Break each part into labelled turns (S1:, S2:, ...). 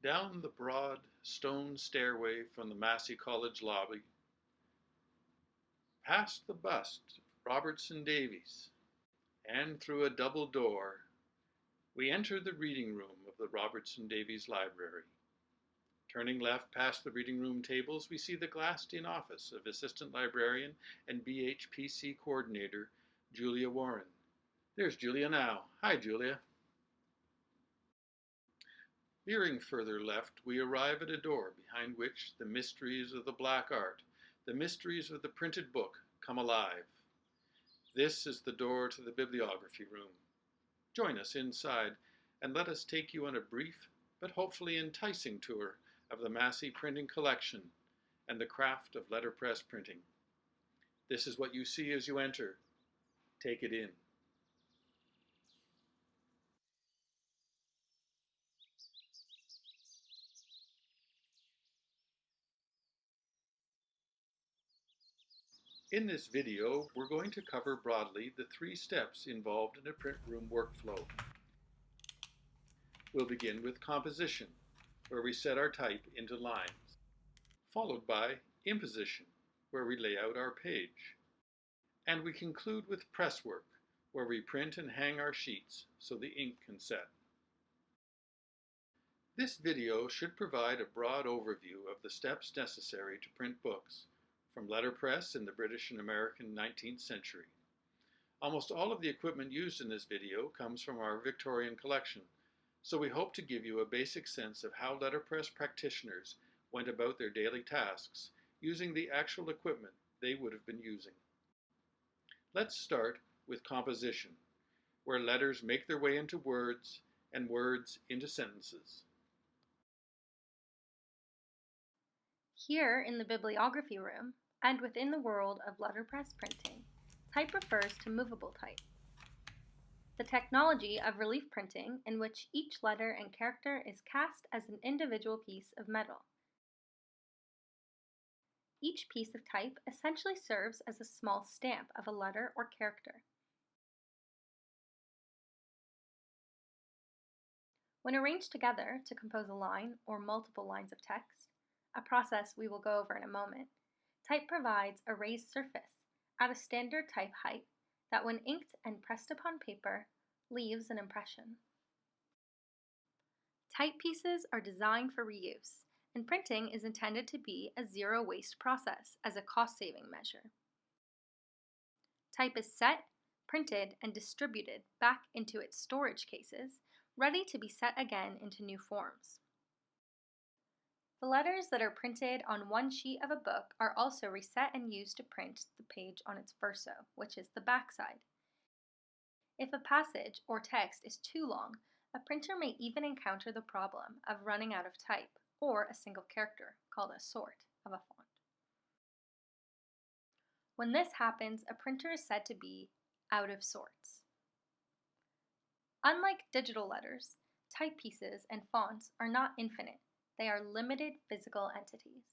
S1: Down the broad stone stairway from the Massey College lobby, past the bust of Robertson Davies, and through a double door, we enter the reading room of the Robertson Davies Library. Turning left past the reading room tables, we see the glassed-in office of Assistant Librarian and BHPC Coordinator Julia Warren. There's Julia now. Hi, Julia. Veering further left, we arrive at a door behind which the mysteries of the black art, the mysteries of the printed book, come alive. This is the door to the bibliography room. Join us inside and let us take you on a brief but hopefully enticing tour of the Massey printing collection and the craft of letterpress printing. This is what you see as you enter. Take it in. In this video, we're going to cover broadly the 3 steps involved in a print room workflow. We'll begin with composition, where we set our type into lines, followed by imposition, where we lay out our page. And we conclude with press work, where we print and hang our sheets so the ink can set. This video should provide a broad overview of the steps necessary to print books, from letterpress in the British and American 19th century. Almost all of the equipment used in this video comes from our Victorian collection, so we hope to give you a basic sense of how letterpress practitioners went about their daily tasks using the actual equipment they would have been using. Let's start with composition, where letters make their way into words and words into sentences.
S2: Here in the bibliography room, and within the world of letterpress printing, type refers to movable type, the technology of relief printing in which each letter and character is cast as an individual piece of metal. Each piece of type essentially serves as a small stamp of a letter or character. When arranged together to compose a line or multiple lines of text, a process we will go over in a moment, type provides a raised surface at a standard type height that when inked and pressed upon paper, leaves an impression. Type pieces are designed for reuse, and printing is intended to be a zero-waste process as a cost-saving measure. Type is set, printed, and distributed back into its storage cases, ready to be set again into new forms. The letters that are printed on one sheet of a book are also reset and used to print the page on its verso, which is the backside. If a passage or text is too long, a printer may even encounter the problem of running out of type, or a single character, called a sort, of a font. When this happens, a printer is said to be out of sorts. Unlike digital letters, typepieces and fonts are not infinite. They are limited physical entities.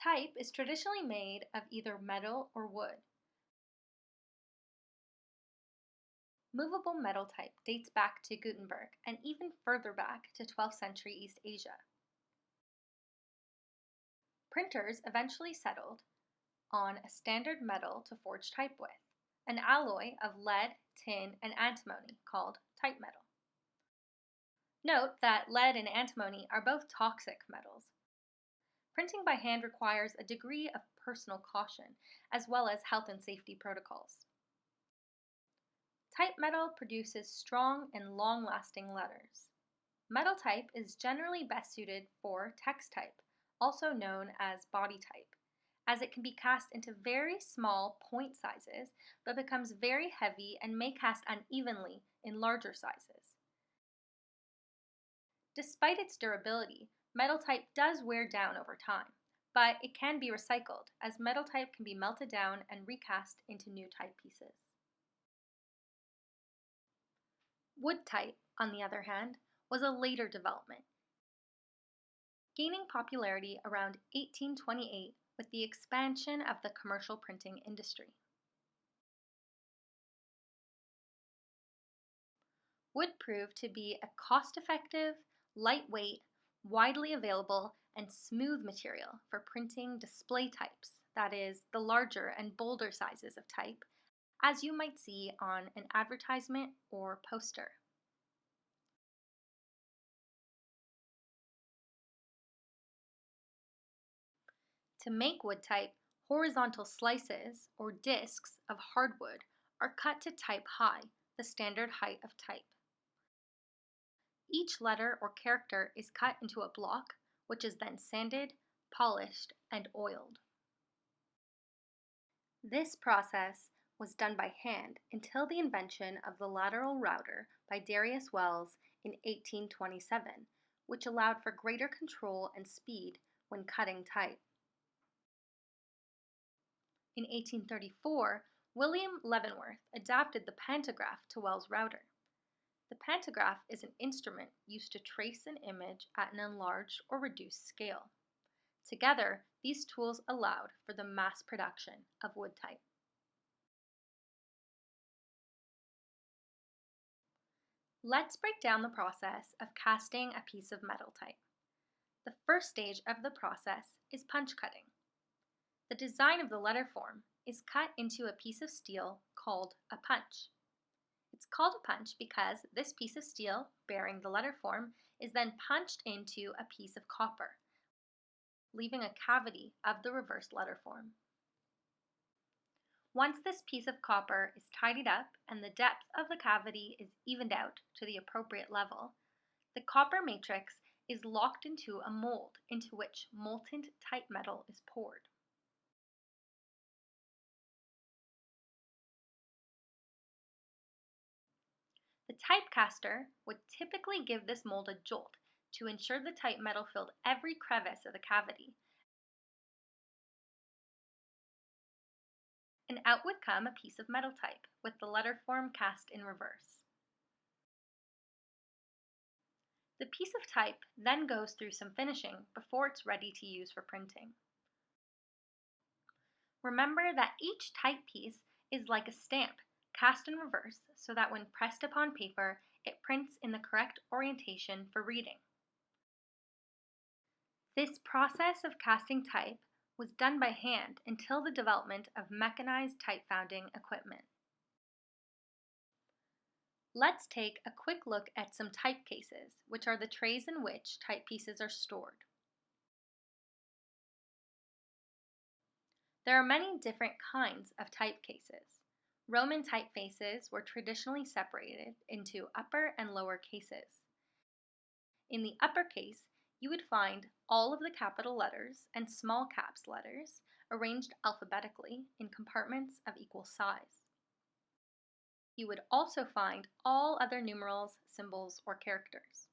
S2: Type is traditionally made of either metal or wood. Movable metal type dates back to Gutenberg and even further back to 12th century East Asia. Printers eventually settled on a standard metal to forge type with, an alloy of lead, tin, and antimony called type metal. Note that lead and antimony are both toxic metals. Printing by hand requires a degree of personal caution, as well as health and safety protocols. Type metal produces strong and long-lasting letters. Metal type is generally best suited for text type, also known as body type, as it can be cast into very small point sizes, but becomes very heavy and may cast unevenly in larger sizes. Despite its durability, metal type does wear down over time, but it can be recycled, as metal type can be melted down and recast into new type pieces. Wood type, on the other hand, was a later development, gaining popularity around 1828 with the expansion of the commercial printing industry. would prove to be a cost-effective, lightweight, widely available, and smooth material for printing display types, that is, the larger and bolder sizes of type, as you might see on an advertisement or poster. To make wood type, horizontal slices or discs of hardwood are cut to type high, the standard height of type. Each letter or character is cut into a block, which is then sanded, polished, and oiled. This process was done by hand until the invention of the lateral router by Darius Wells in 1827, which allowed for greater control and speed when cutting type. In 1834, William Leavenworth adapted the pantograph to Wells' router. The pantograph is an instrument used to trace an image at an enlarged or reduced scale. Together, these tools allowed for the mass production of wood type. Let's break down the process of casting a piece of metal type. The first stage of the process is punch cutting. The design of the letter form is cut into a piece of steel called a punch. It's called a punch because this piece of steel bearing the letter form is then punched into a piece of copper, leaving a cavity of the reverse letter form. Once this piece of copper is tidied up and the depth of the cavity is evened out to the appropriate level, the copper matrix is locked into a mold into which molten type metal is poured. The typecaster would typically give this mold a jolt to ensure the type metal filled every crevice of the cavity, and out would come a piece of metal type with the letter form cast in reverse. The piece of type then goes through some finishing before it's ready to use for printing. Remember that each type piece is like a stamp cast in reverse so that when pressed upon paper, it prints in the correct orientation for reading. This process of casting type was done by hand until the development of mechanized type founding equipment. Let's take a quick look at some type cases, which are the trays in which type pieces are stored. There are many different kinds of type cases. Roman typefaces were traditionally separated into upper and lower cases. In the upper case, you would find all of the capital letters and small caps letters arranged alphabetically in compartments of equal size. You would also find all other numerals, symbols, or characters.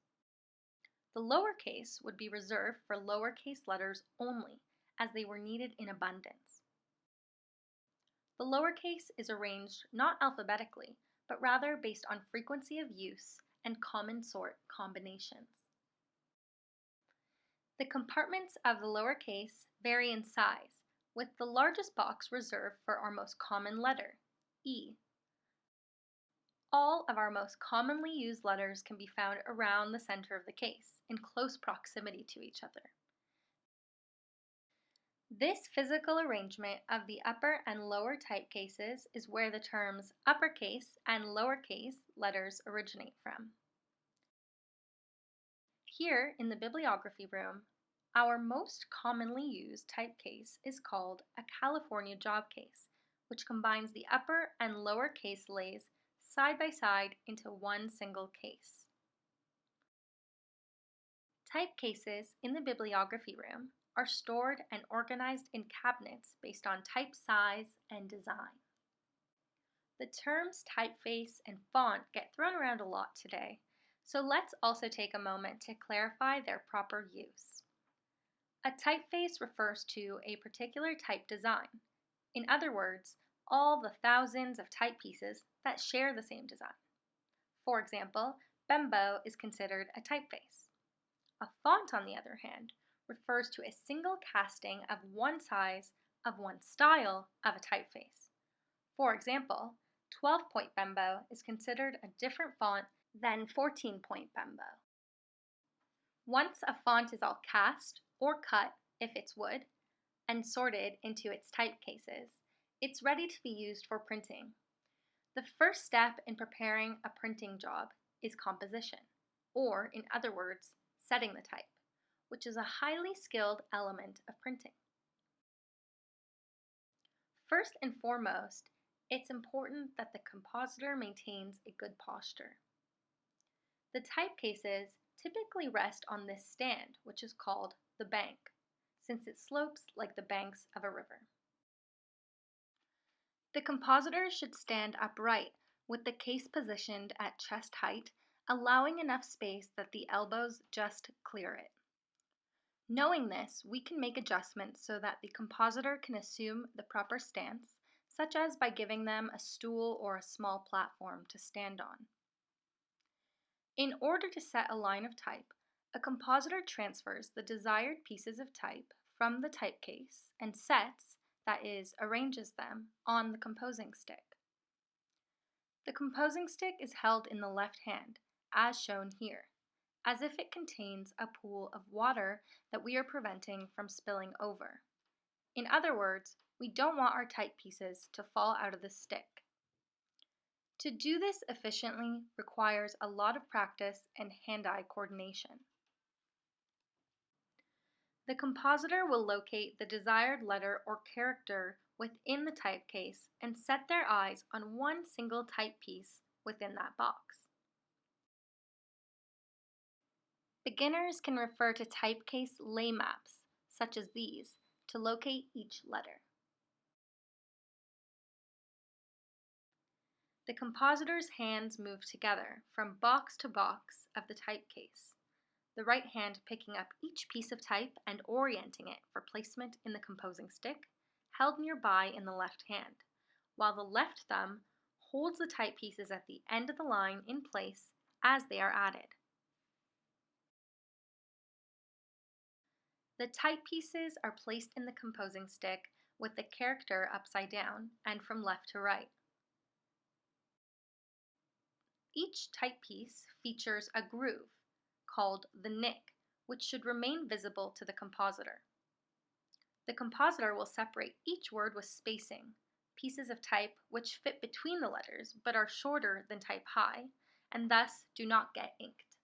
S2: The lowercase would be reserved for lowercase letters only, as they were needed in abundance. The lowercase is arranged not alphabetically, but rather based on frequency of use and common sort combinations. The compartments of the lowercase vary in size, with the largest box reserved for our most common letter, E. All of our most commonly used letters can be found around the center of the case, in close proximity to each other. This physical arrangement of the upper and lower type cases is where the terms uppercase and lowercase letters originate from. Here in the bibliography room, our most commonly used type case is called a California job case, which combines the upper and lower case lays side by side into one single case. Type cases in the bibliography room are stored and organized in cabinets based on type size and design. The terms typeface and font get thrown around a lot today, so let's also take a moment to clarify their proper use. A typeface refers to a particular type design. In other words, all the thousands of type pieces that share the same design. For example, Bembo is considered a typeface. A font, on the other hand, refers to a single casting of one size of one style of a typeface. For example, 12-point Bembo is considered a different font then 14-point bembo. Once a font is all cast or cut, if it's wood, and sorted into its type cases, it's ready to be used for printing. The first step in preparing a printing job is composition, or in other words, setting the type, which is a highly skilled element of printing. First and foremost, it's important that the compositor maintains a good posture. The type cases typically rest on this stand, which is called the bank, since it slopes like the banks of a river. The compositor should stand upright, with the case positioned at chest height, allowing enough space that the elbows just clear it. Knowing this, we can make adjustments so that the compositor can assume the proper stance, such as by giving them a stool or a small platform to stand on. In order to set a line of type, a compositor transfers the desired pieces of type from the type case and sets, that is, arranges them, on the composing stick. The composing stick is held in the left hand, as shown here, as if it contains a pool of water that we are preventing from spilling over. In other words, we don't want our type pieces to fall out of the stick. To do this efficiently requires a lot of practice and hand-eye coordination. The compositor will locate the desired letter or character within the type case and set their eyes on one single type piece within that box. Beginners can refer to typecase lay maps, such as these, to locate each letter. The compositor's hands move together from box to box of the type case, the right hand picking up each piece of type and orienting it for placement in the composing stick, held nearby in the left hand, while the left thumb holds the type pieces at the end of the line in place as they are added. The type pieces are placed in the composing stick with the character upside down and from left to right. Each type piece features a groove called the nick, which should remain visible to the compositor. The compositor will separate each word with spacing, pieces of type which fit between the letters but are shorter than type high, and thus do not get inked.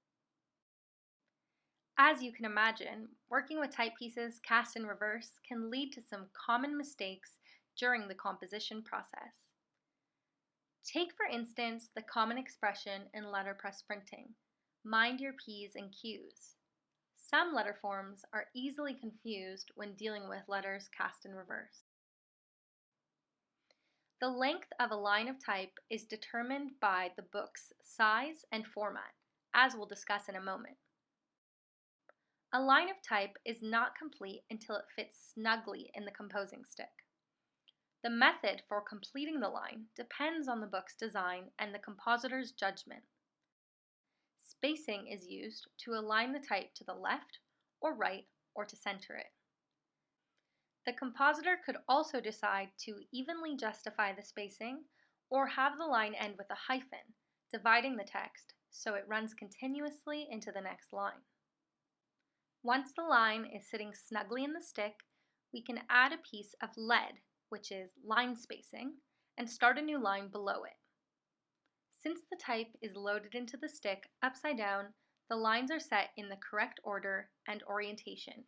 S2: As you can imagine, working with type pieces cast in reverse can lead to some common mistakes during the composition process. Take, for instance, the common expression in letterpress printing, mind your P's and Q's. Some letter forms are easily confused when dealing with letters cast in reverse. The length of a line of type is determined by the book's size and format, as we'll discuss in a moment. A line of type is not complete until it fits snugly in the composing stick. The method for completing the line depends on the book's design and the compositor's judgment. Spacing is used to align the type to the left or right or to center it. The compositor could also decide to evenly justify the spacing or have the line end with a hyphen, dividing the text so it runs continuously into the next line. Once the line is sitting snugly in the stick, we can add a piece of lead, which is line spacing, and start a new line below it. Since the type is loaded into the stick upside down, the lines are set in the correct order and orientation.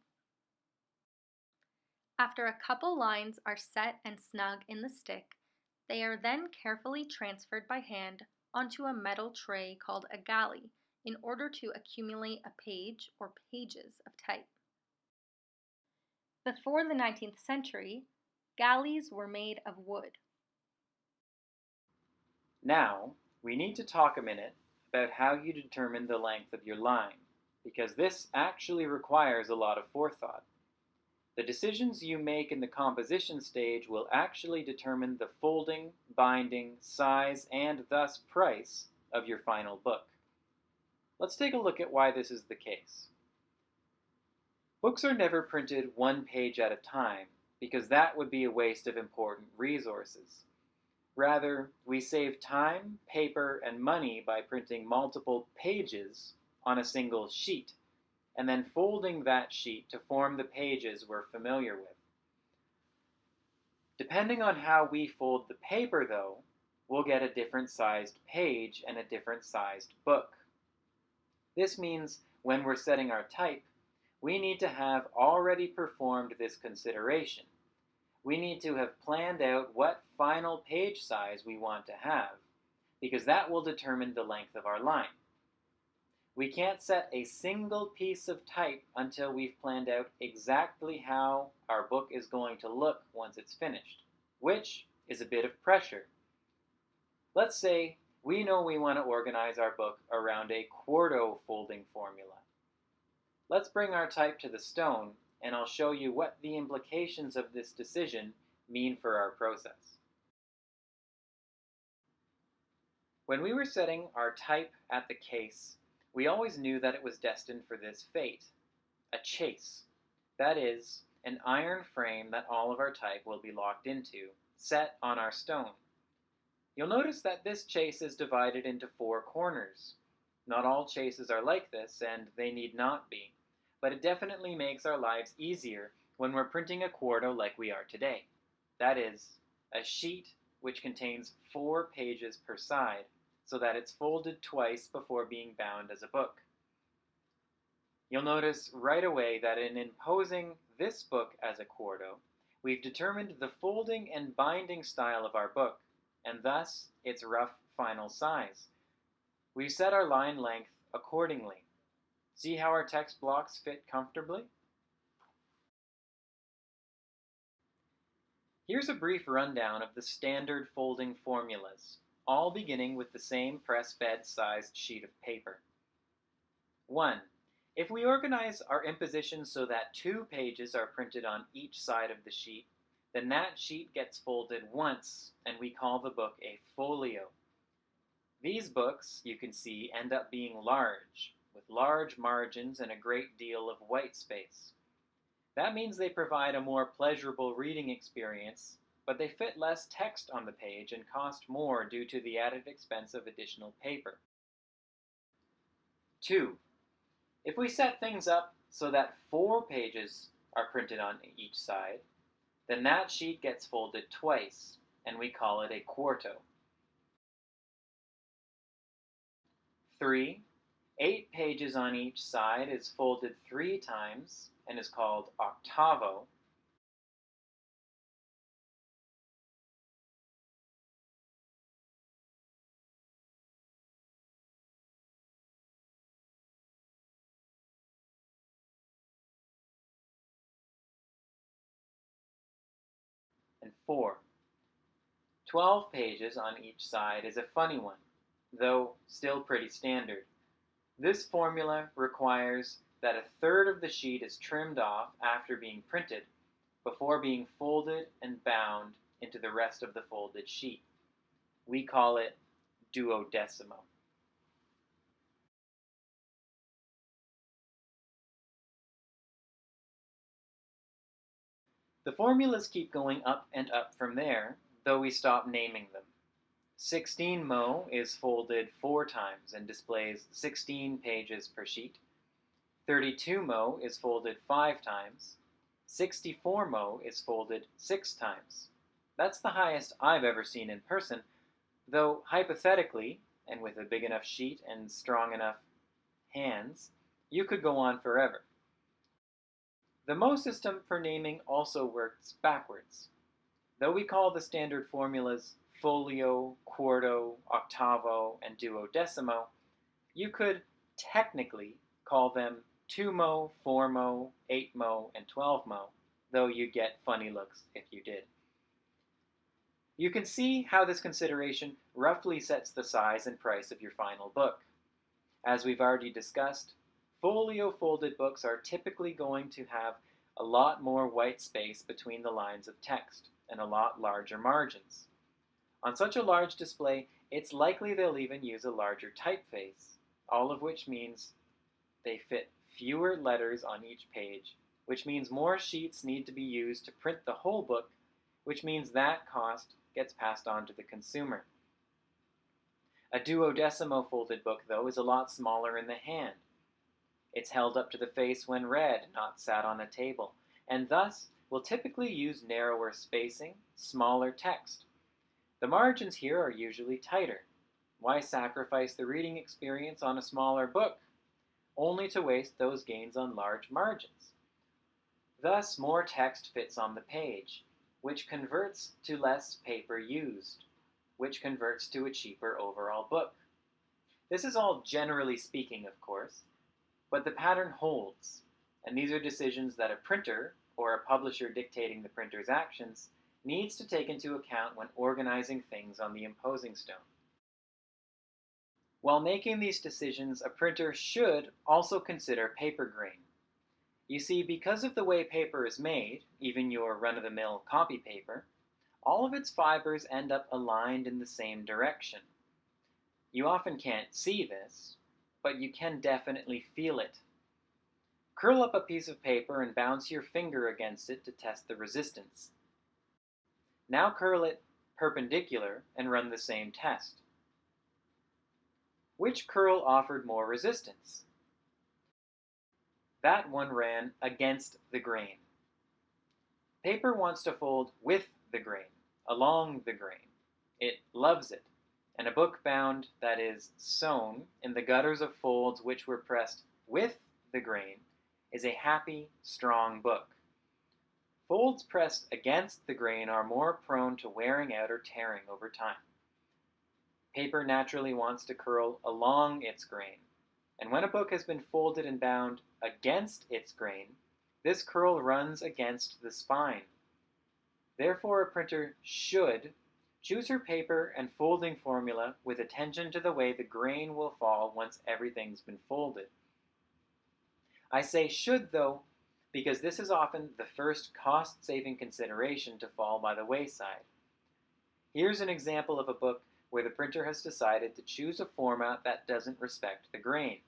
S2: After a couple lines are set and snug in the stick, they are then carefully transferred by hand onto a metal tray called a galley in order to accumulate a page or pages of type. Before the 19th century, galleys were made of wood.
S3: Now, we need to talk a minute about how you determine the length of your line, because this actually requires a lot of forethought. The decisions you make in the composition stage will actually determine the folding, binding, size, and thus price of your final book. Let's take a look at why this is the case. Books are never printed one page at a time, because that would be a waste of important resources. Rather, we save time, paper, and money by printing multiple pages on a single sheet, and then folding that sheet to form the pages we're familiar with. Depending on how we fold the paper, though, we'll get a different sized page and a different sized book. This means when we're setting our type, we need to have already performed this consideration. We need to have planned out what final page size we want to have, because that will determine the length of our line. We can't set a single piece of type until we've planned out exactly how our book is going to look once it's finished, which is a bit of pressure. Let's say we know we want to organize our book around a quarto folding formula. Let's bring our type to the stone, and I'll show you what the implications of this decision mean for our process. When we were setting our type at the case, we always knew that it was destined for this fate, a chase. That is, an iron frame that all of our type will be locked into, set on our stone. You'll notice that this chase is divided into 4 corners. Not all chases are like this, and they need not be, but it definitely makes our lives easier when we're printing a quarto like we are today. That is, a sheet which contains 4 pages per side, so that it's folded twice before being bound as a book. You'll notice right away that in imposing this book as a quarto, we've determined the folding and binding style of our book, and thus its rough final size. We've set our line length accordingly. See how our text blocks fit comfortably? Here's a brief rundown of the standard folding formulas, all beginning with the same press bed sized sheet of paper. 1. If we organize our imposition so that 2 pages are printed on each side of the sheet, then that sheet gets folded once, and we call the book a folio. These books, you can see, end up being large, with large margins and a great deal of white space. That means they provide a more pleasurable reading experience, but they fit less text on the page and cost more due to the added expense of additional paper. 2. If we set things up so that 4 pages are printed on each side, then that sheet gets folded twice, and we call it a quarto. 3. 8 pages on each side is folded 3 times and is called octavo. And 4. 12 pages on each side is a funny one, though still pretty standard. This formula requires that 1/3 of the sheet is trimmed off after being printed before being folded and bound into the rest of the folded sheet. We call it duodecimo. The formulas keep going up and up from there, though we stop naming them. 16mo is folded 4 times and displays 16 pages per sheet. 32mo is folded 5 times. 64mo is folded 6 times. That's the highest I've ever seen in person, though hypothetically, and with a big enough sheet and strong enough hands, you could go on forever. The Mo system for naming also works backwards. Though we call the standard formulas folio, quarto, octavo, and duodecimo, you could technically call them 2mo, 4mo, 8mo, and 12mo, though you'd get funny looks if you did. You can see how this consideration roughly sets the size and price of your final book. As we've already discussed, folio folded books are typically going to have a lot more white space between the lines of text and a lot larger margins. On such a large display, it's likely they'll even use a larger typeface, all of which means they fit fewer letters on each page, which means more sheets need to be used to print the whole book, which means that cost gets passed on to the consumer. A duodecimo folded book, though, is a lot smaller in the hand. It's held up to the face when read, not sat on a table, and thus will typically use narrower spacing, smaller text. The margins here are usually tighter. Why sacrifice the reading experience on a smaller book, only to waste those gains on large margins? Thus, more text fits on the page, which converts to less paper used, which converts to a cheaper overall book. This is all generally speaking, of course, but the pattern holds, and these are decisions that a printer, or a publisher dictating the printer's actions, needs to take into account when organizing things on the imposing stone. While making these decisions, a printer should also consider paper grain. You see, because of the way paper is made, even your run-of-the-mill copy paper, all of its fibers end up aligned in the same direction. You often can't see this, but you can definitely feel it. Curl up a piece of paper and bounce your finger against it to test the resistance. Now curl it perpendicular and run the same test. Which curl offered more resistance? That one ran against the grain. Paper wants to fold with the grain, along the grain. It loves it, and a book bound, that is, sewn, in the gutters of folds which were pressed with the grain, is a happy, strong book. Folds pressed against the grain are more prone to wearing out or tearing over time. Paper naturally wants to curl along its grain, and when a book has been folded and bound against its grain, this curl runs against the spine. Therefore, a printer should choose her paper and folding formula with attention to the way the grain will fall once everything's been folded. I say should, though, because this is often the first cost-saving consideration to fall by the wayside. Here's an example of a book where the printer has decided to choose a format that doesn't respect the grain.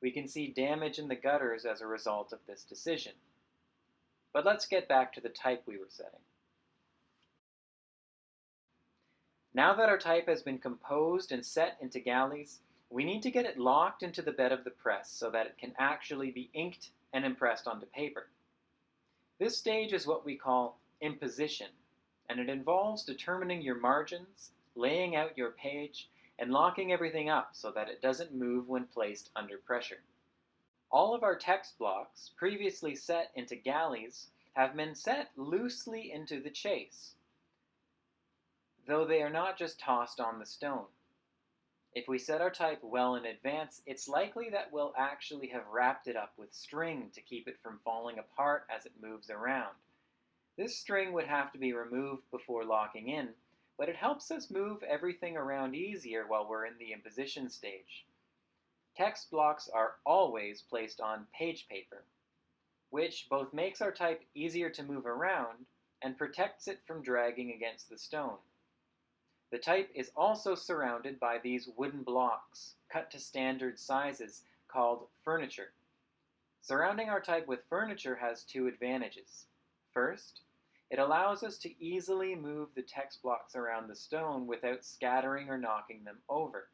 S3: We can see damage in the gutters as a result of this decision. But let's get back to the type we were setting. Now that our type has been composed and set into galleys, we need to get it locked into the bed of the press so that it can actually be inked and impressed onto paper. This stage is what we call imposition, and it involves determining your margins, laying out your page, and locking everything up so that it doesn't move when placed under pressure. All of our text blocks, previously set into galleys, have been set loosely into the chase, though they are not just tossed on the stone. If we set our type well in advance, it's likely that we'll actually have wrapped it up with string to keep it from falling apart as it moves around. This string would have to be removed before locking in, but it helps us move everything around easier while we're in the imposition stage. Text blocks are always placed on page paper, which both makes our type easier to move around and protects it from dragging against the stone. The type is also surrounded by these wooden blocks, cut to standard sizes, called furniture. Surrounding our type with furniture has two advantages. First, it allows us to easily move the text blocks around the stone without scattering or knocking them over,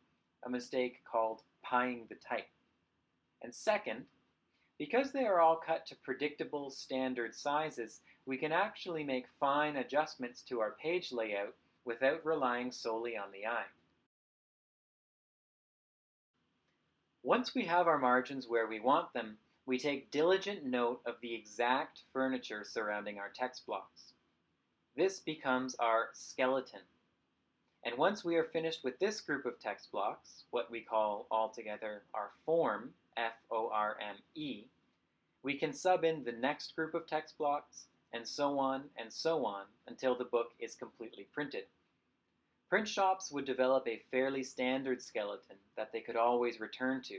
S3: a mistake called pieing the type. And second, because they are all cut to predictable standard sizes, we can actually make fine adjustments to our page layout without relying solely on the eye. Once we have our margins where we want them, we take diligent note of the exact furniture surrounding our text blocks. This becomes our skeleton. And once we are finished with this group of text blocks, what we call altogether our form, F-O-R-M-E, we can sub in the next group of text blocks, and so on until the book is completely printed. Print shops would develop a fairly standard skeleton that they could always return to.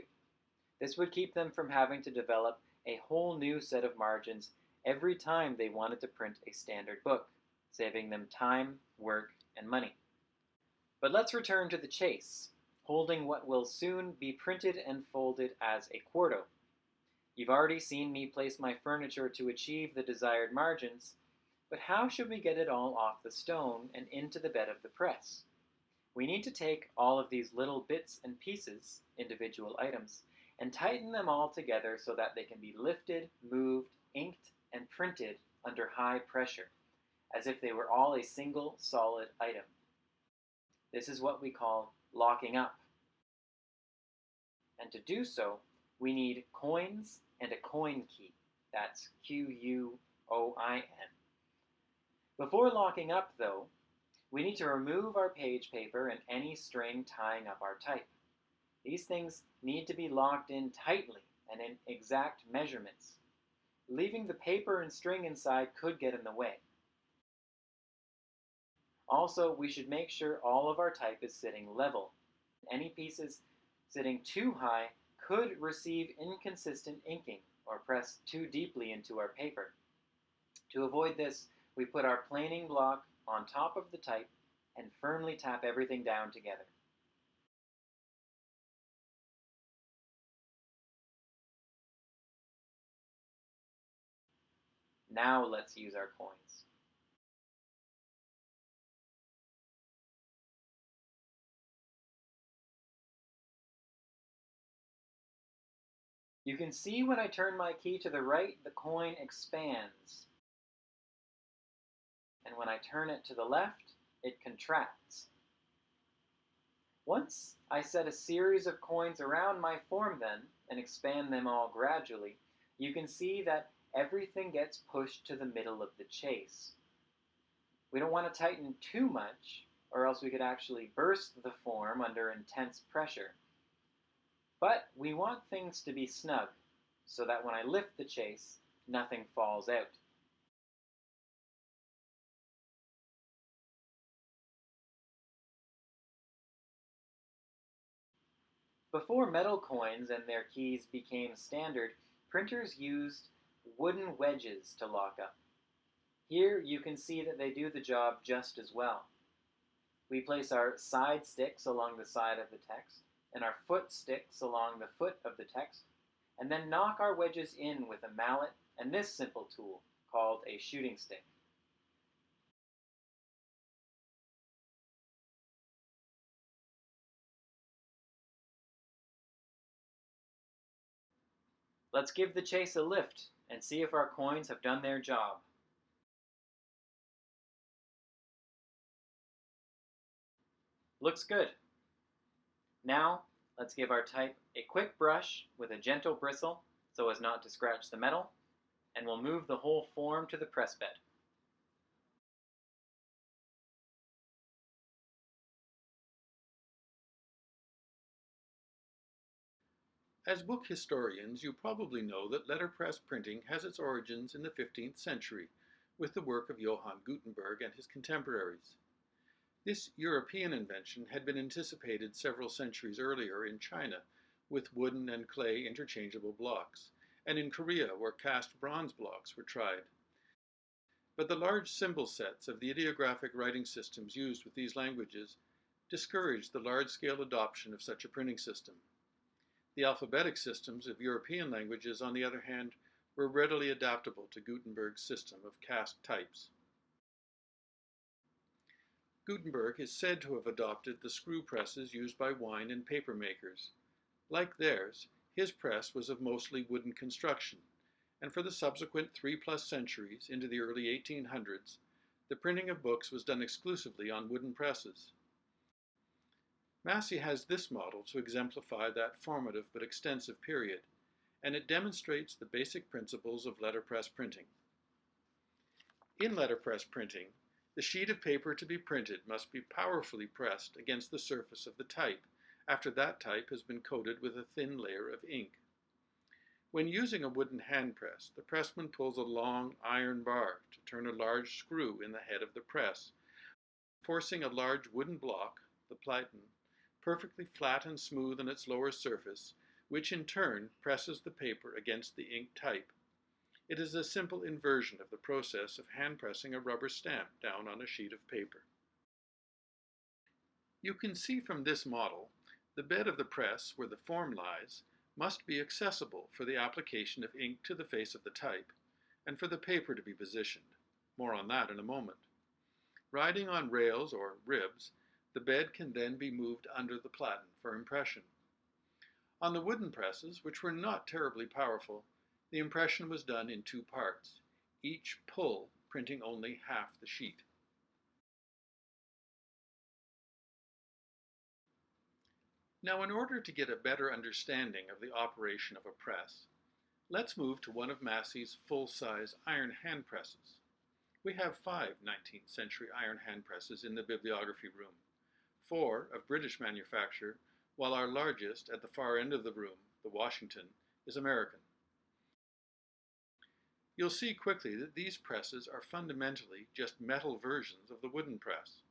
S3: This would keep them from having to develop a whole new set of margins every time they wanted to print a standard book, saving them time, work, and money. But let's return to the chase, holding what will soon be printed and folded as a quarto. You've already seen me place my furniture to achieve the desired margins, But how should we get it all off the stone and into the bed of the press? We need to take all of these little bits and pieces, individual items, and tighten them all together so that they can be lifted, moved, inked, and printed under high pressure, as if they were all a single solid item. This is what we call locking up. And to do so, we need coins and a coin key. That's Q-U-O-I-N. Before locking up, though, we need to remove our page paper and any string tying up our type. These things need to be locked in tightly and in exact measurements. Leaving the paper and string inside could get in the way. Also, we should make sure all of our type is sitting level. Any pieces sitting too high could receive inconsistent inking or press too deeply into our paper. To avoid this, we put our planing block on top of the type and firmly tap everything down together. Now let's use our coins. You can see when I turn my key to the right, the coin expands. And when I turn it to the left, it contracts. Once I set a series of coins around my form then, and expand them all gradually, you can see that everything gets pushed to the middle of the chase. We don't want to tighten too much, or else we could actually burst the form under intense pressure. But we want things to be snug, so that when I lift the chase, nothing falls out. Before metal coins and their keys became standard, printers used wooden wedges to lock up. Here you can see that they do the job just as well. We place our side sticks along the side of the text, and our foot sticks along the foot of the text, and then knock our wedges in with a mallet and this simple tool called a shooting stick. Let's give the chase a lift and see if our coins have done their job. Looks good. Now, let's give our type a quick brush with a gentle bristle so as not to scratch the metal, and we'll move the whole form to the press bed.
S1: As book historians, you probably know that letterpress printing has its origins in the 15th century with the work of Johann Gutenberg and his contemporaries. This European invention had been anticipated several centuries earlier in China with wooden and clay interchangeable blocks, and in Korea where cast bronze blocks were tried. But the large symbol sets of the ideographic writing systems used with these languages discouraged the large-scale adoption of such a printing system. The alphabetic systems of European languages, on the other hand, were readily adaptable to Gutenberg's system of cast types. Gutenberg is said to have adopted the screw presses used by wine and paper makers. Like theirs, his press was of mostly wooden construction, and for the subsequent 3+ centuries into the early 1800s, the printing of books was done exclusively on wooden presses. Massey has this model to exemplify that formative but extensive period, and it demonstrates the basic principles of letterpress printing. In letterpress printing, the sheet of paper to be printed must be powerfully pressed against the surface of the type after that type has been coated with a thin layer of ink. When using a wooden hand press, the pressman pulls a long iron bar to turn a large screw in the head of the press, forcing a large wooden block, the platen, perfectly flat and smooth on its lower surface, which in turn presses the paper against the ink type. It is a simple inversion of the process of hand pressing a rubber stamp down on a sheet of paper. You can see from this model, the bed of the press where the form lies must be accessible for the application of ink to the face of the type, and for the paper to be positioned. More on that in a moment. Riding on rails or ribs, the bed can then be moved under the platen for impression. On the wooden presses, which were not terribly powerful, the impression was done in two parts, each pull printing only half the sheet. Now, in order to get a better understanding of the operation of a press, let's move to one of Massey's full-size iron hand presses. We have 5 19th century iron hand presses in the bibliography room, 4 of British manufacture, while our largest at the far end of the room, the Washington, is American. You'll see quickly that these presses are fundamentally just metal versions of the wooden press.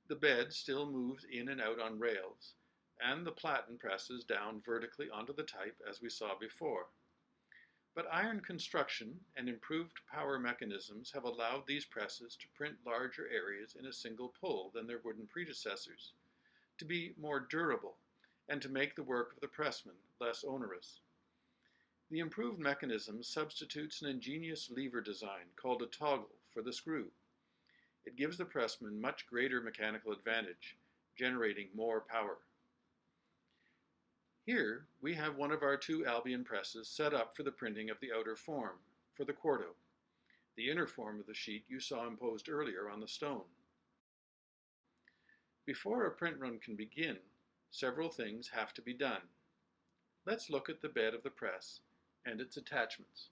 S1: The bed still moves in and out on rails, and the platen presses down vertically onto the type as we saw before. But iron construction and improved power mechanisms have allowed these presses to print larger areas in a single pull than their wooden predecessors, to be more durable, and to make the work of the pressman less onerous. The improved mechanism substitutes an ingenious lever design called a toggle for the screw. It gives the pressman much greater mechanical advantage, generating more power. Here we have one of our 2 Albion presses set up for the printing of the outer form, for the quarto, the inner form of the sheet you saw imposed earlier on the stone. Before a print run can begin, several things have to be done. Let's look at the bed of the press and its attachments.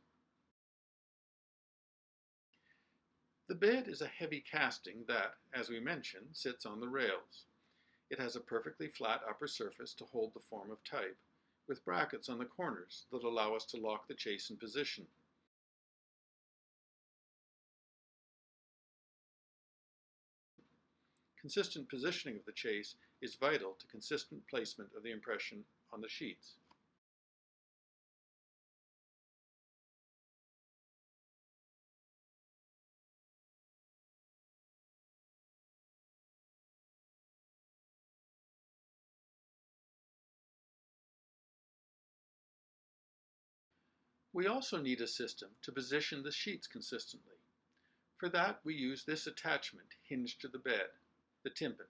S1: The bed is a heavy casting that, as we mentioned, sits on the rails. It has a perfectly flat upper surface to hold the form of type, with brackets on the corners that allow us to lock the chase in position. Consistent positioning of the chase is vital to consistent placement of the impression on the sheets. We also need a system to position the sheets consistently. For that, we use this attachment hinged to the bed, the Timpin.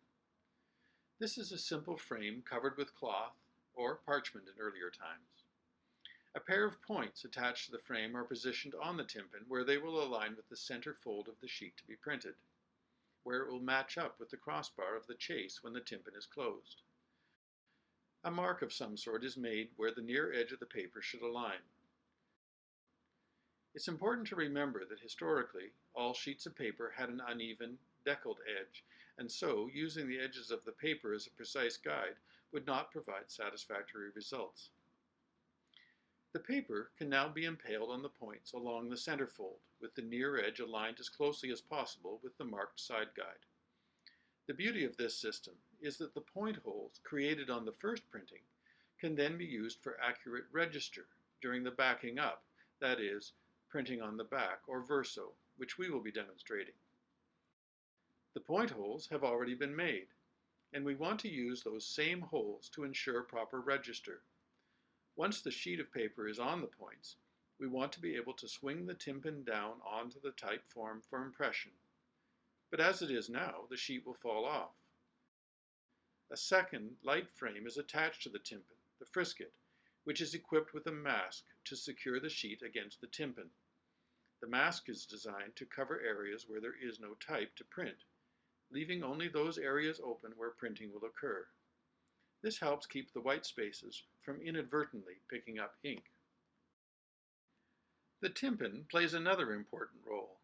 S1: This is a simple frame covered with cloth or parchment in earlier times. A pair of points attached to the frame are positioned on the Timpin where they will align with the center fold of the sheet to be printed, where it will match up with the crossbar of the chase when the Timpin is closed. A mark of some sort is made where the near edge of the paper should align. It's important to remember that historically, all sheets of paper had an uneven, deckled edge, and so using the edges of the paper as a precise guide would not provide satisfactory results. The paper can now be impaled on the points along the center fold, with the near edge aligned as closely as possible with the marked side guide. The beauty of this system is that the point holes created on the first printing can then be used for accurate register during the backing up, that is, printing on the back, or verso, which we will be demonstrating. The point holes have already been made, and we want to use those same holes to ensure proper register. Once the sheet of paper is on the points, we want to be able to swing the Timpin down onto the type form for impression. But as it is now, the sheet will fall off. A second light frame is attached to the Timpin, the frisket, which is equipped with a mask to secure the sheet against the Timpin. The mask is designed to cover areas where there is no type to print, leaving only those areas open where printing will occur. This helps keep the white spaces from inadvertently picking up ink. The Timpin plays another important role.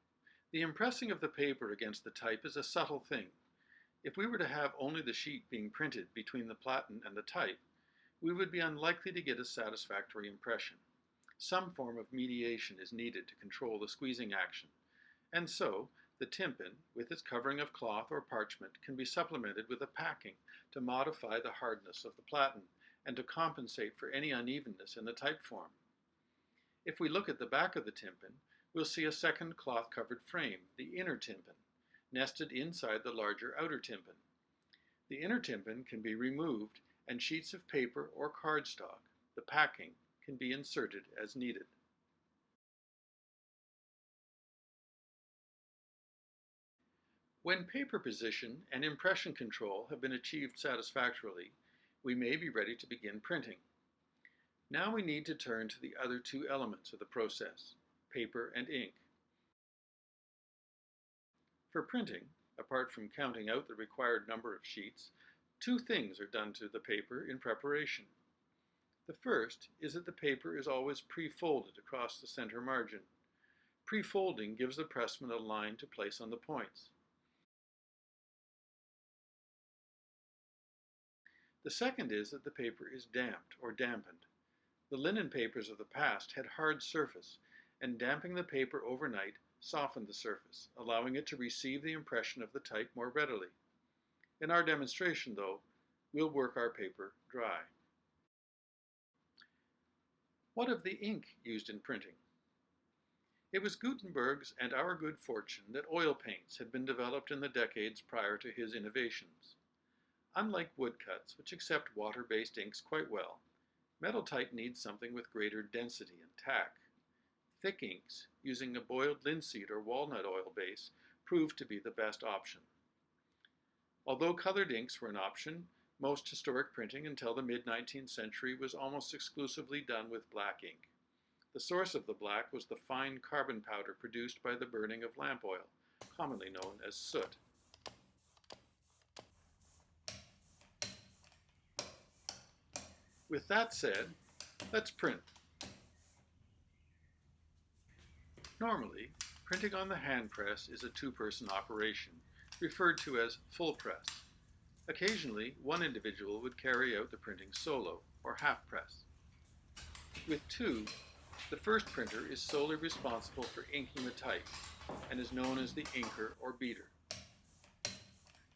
S1: The impressing of the paper against the type is a subtle thing. If we were to have only the sheet being printed between the platen and the type, we would be unlikely to get a satisfactory impression. Some form of mediation is needed to control the squeezing action, and so the Timpin, with its covering of cloth or parchment, can be supplemented with a packing to modify the hardness of the platen and to compensate for any unevenness in the type form. If we look at the back of the Timpin, we'll see a second cloth-covered frame, the inner Timpin, nested inside the larger outer Timpin. The inner Timpin can be removed, and sheets of paper or cardstock, the packing, can be inserted as needed. When paper position and impression control have been achieved satisfactorily, we may be ready to begin printing. Now we need to turn to the other two elements of the process, paper and ink. For printing, apart from counting out the required number of sheets, two things are done to the paper in preparation. The first is that the paper is always pre-folded across the center margin. Pre-folding gives the pressman a line to place on the points. The second is that the paper is damped or dampened. The linen papers of the past had hard surface, and damping the paper overnight softened the surface, allowing it to receive the impression of the type more readily. In our demonstration, though, we'll work our paper dry. What of the ink used in printing? It was Gutenberg's and our good fortune that oil paints had been developed in the decades prior to his innovations. Unlike woodcuts, which accept water-based inks quite well, metal type needs something with greater density and tack. Thick inks, using a boiled linseed or walnut oil base, proved to be the best option. Although colored inks were an option, most historic printing until the mid-19th century was almost exclusively done with black ink. The source of the black was the fine carbon powder produced by the burning of lamp oil, commonly known as soot. With that said, let's print. Normally, printing on the hand press is a two-person operation, referred to as full press. Occasionally, one individual would carry out the printing solo, or half press. With two, the first printer is solely responsible for inking the type, and is known as the inker or beater.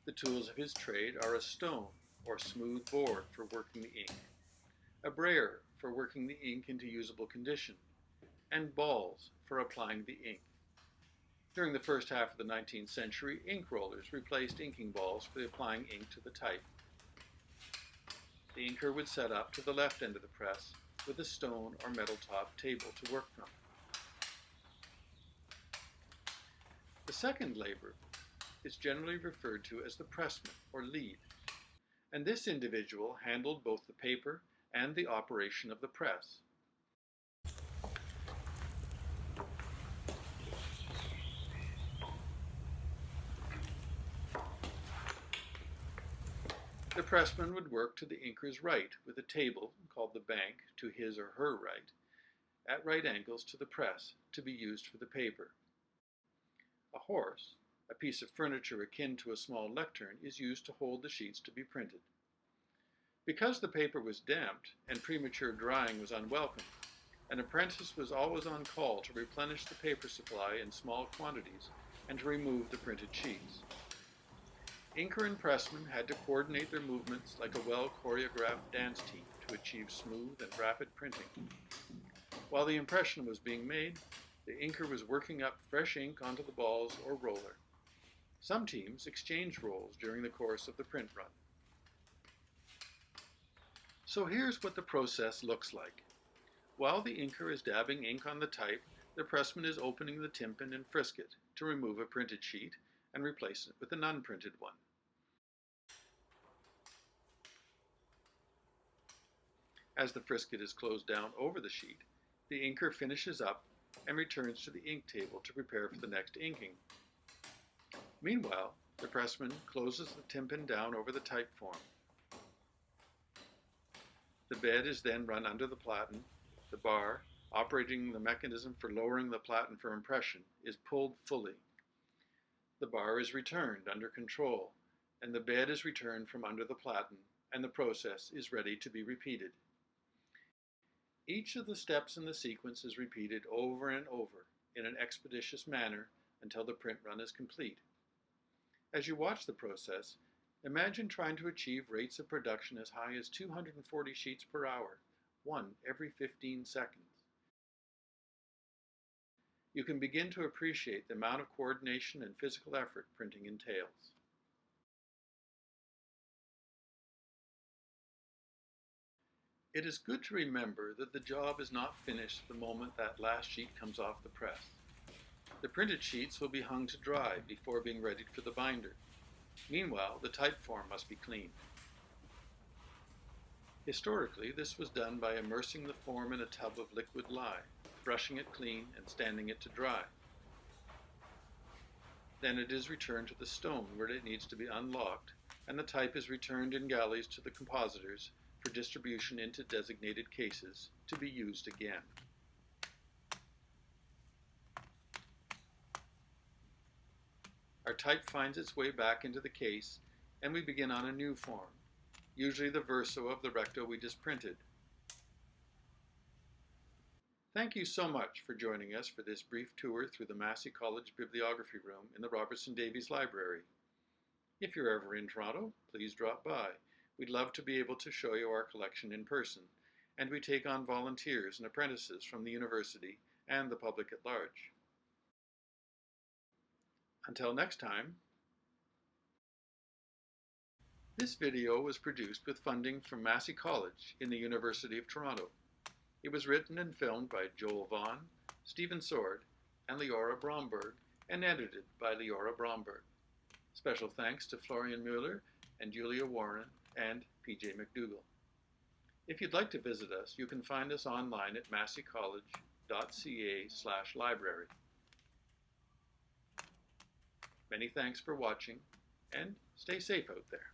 S1: The tools of his trade are a stone, or smooth board for working the ink, a brayer for working the ink into usable condition, and balls for applying the ink. During the first half of the 19th century, ink rollers replaced inking balls for applying ink to the type. The inker would set up to the left end of the press with a stone or metal top table to work from. The second labor is generally referred to as the pressman or lead, and this individual handled both the paper and the operation of the press. The pressman would work to the inker's right with a table, called the bank, to his or her right, at right angles to the press, to be used for the paper. A horse, a piece of furniture akin to a small lectern, is used to hold the sheets to be printed. Because the paper was damped and premature drying was unwelcome, an apprentice was always on call to replenish the paper supply in small quantities and to remove the printed sheets. Inker and pressman had to coordinate their movements like a well-choreographed dance team to achieve smooth and rapid printing. While the impression was being made, the inker was working up fresh ink onto the balls or roller. Some teams exchanged roles during the course of the print run. So here's what the process looks like. While the inker is dabbing ink on the type, the pressman is opening the Timpin and frisket to remove a printed sheet and replace it with an unprinted one. As the frisket is closed down over the sheet, the inker finishes up and returns to the ink table to prepare for the next inking. Meanwhile, the pressman closes the Timpin down over the type form. The bed is then run under the platen. The bar, operating the mechanism for lowering the platen for impression, is pulled fully. The bar is returned under control, and the bed is returned from under the platen, and the process is ready to be repeated. Each of the steps in the sequence is repeated over and over in an expeditious manner until the print run is complete. As you watch the process, imagine trying to achieve rates of production as high as 240 sheets per hour, one every 15 seconds. You can begin to appreciate the amount of coordination and physical effort printing entails. It is good to remember that the job is not finished the moment that last sheet comes off the press. The printed sheets will be hung to dry before being readied for the binder. Meanwhile, the type form must be cleaned. Historically, this was done by immersing the form in a tub of liquid lye, brushing it clean and standing it to dry. Then it is returned to the stone where it needs to be unlocked, and the type is returned in galleys to the compositors for distribution into designated cases to be used again. Our type finds its way back into the case, and we begin on a new form, usually the verso of the recto we just printed. Thank you so much for joining us for this brief tour through the Massey College Bibliography Room in the Robertson Davies Library. If you're ever in Toronto, please drop by. We'd love to be able to show you our collection in person, and we take on volunteers and apprentices from the university and the public at large. Until next time, this video was produced with funding from Massey College in the University of Toronto. It was written and filmed by Joel Vaughn, Stephen Sword, and Leora Bromberg, and edited by Leora Bromberg. Special thanks to Florian Mueller and Julia Warren and PJ McDougall. If you'd like to visit us, you can find us online at masseycollege.ca/library. Many thanks for watching, and stay safe out there.